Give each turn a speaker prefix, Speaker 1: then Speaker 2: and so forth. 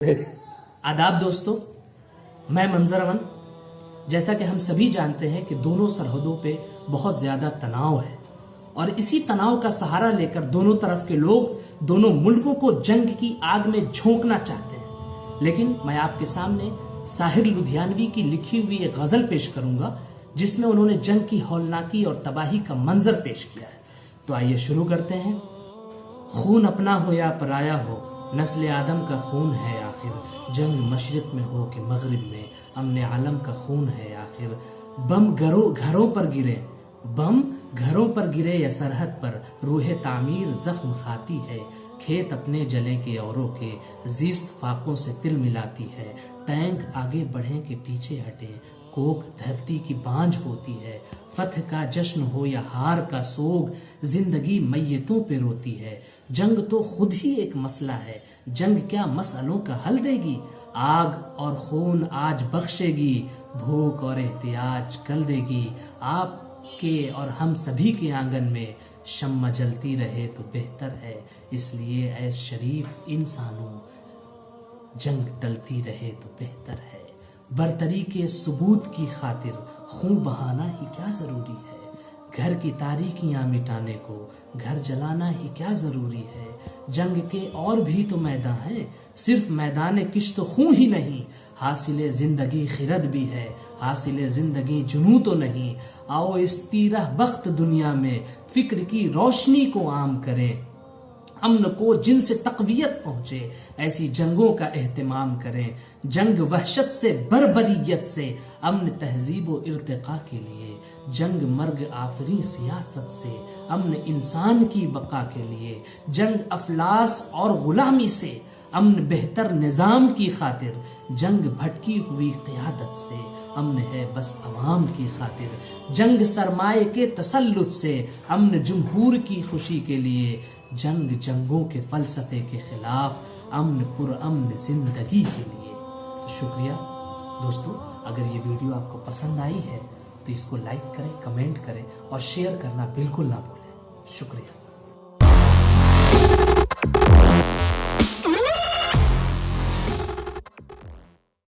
Speaker 1: आदाब दोस्तों, मैं मंजर अमन। जैसा कि हम सभी जानते हैं कि दोनों सरहदों पे बहुत ज्यादा तनाव है और इसी तनाव का सहारा लेकर दोनों तरफ के लोग दोनों मुल्कों को जंग की आग में झोंकना चाहते हैं। लेकिन मैं आपके सामने साहिर लुधियानवी की लिखी हुई एक गजल पेश करूंगा जिसमें उन्होंने जंग की हौलनाकी और तबाही का मंजर पेश किया है। तो आइए शुरू करते हैं। खून अपना हो या पराया हो, नस्ल आदम का खून है आखिर। जंग मशरिक में हो कि मगरिब में, अमन आलम का खून है आखिर। बम घरों पर गिरे, बम घरों पर गिरे या सरहद पर, रूह तामीर जख्म खाती है। खेत अपने जले के औरों के, जीस्त फाकों से तिल मिलाती है। टैंक आगे बढ़े के पीछे हटे, कोख धरती की बांझ होती है। फतह का जश्न हो या हार का सोग, जिंदगी मैयतों पे रोती है। जंग तो खुद ही एक मसला है, जंग क्या मसलों का हल देगी। आग और खून आज बख्शेगी, भूख और एहतियाज कल देगी। आपके और हम सभी के आंगन में शम्मा जलती रहे तो बेहतर है। इसलिए ऐ शरीफ इंसानों, जंग टलती रहे तो बेहतर है। बरतरी के सबूत की खातिर खून बहाना ही क्या जरूरी है। घर की तारीकियां मिटाने को घर जलाना ही क्या जरूरी है। जंग के और भी तो मैदान हैं, सिर्फ मैदान किश्त खून ही नहीं। हासिले जिंदगी खिरद भी है, हासिले जिंदगी जुनू तो नहीं। आओ इस तीरह बख्त दुनिया में फिक्र की रोशनी को आम करें। अमन को जिनसे तकवियत पहुंचे, ऐसी जंगों का एहतमाम करें। जंग वहशत से बर्बरियत से, अमन तहजीब व इर्तिका के लिए। जंग मर्ग आफरी सियासत से, अमन इंसान की बका के लिए। जंग अफलास और गुलामी से, अमन बेहतर निजाम की खातिर। जंग भटकी हुई क़ियादत से, अमन है बस अवाम की खातिर। जंग सरमाए के तसल्लुत से, अमन जमहूर की खुशी के लिए। जंग जंगों के फलसफे के खिलाफ, अमन पुरअमन जिंदगी के लिए। तो शुक्रिया दोस्तों, अगर ये वीडियो आपको पसंद आई है तो इसको लाइक करें, कमेंट करें और शेयर करना बिल्कुल ना भूलें। शुक्रिया।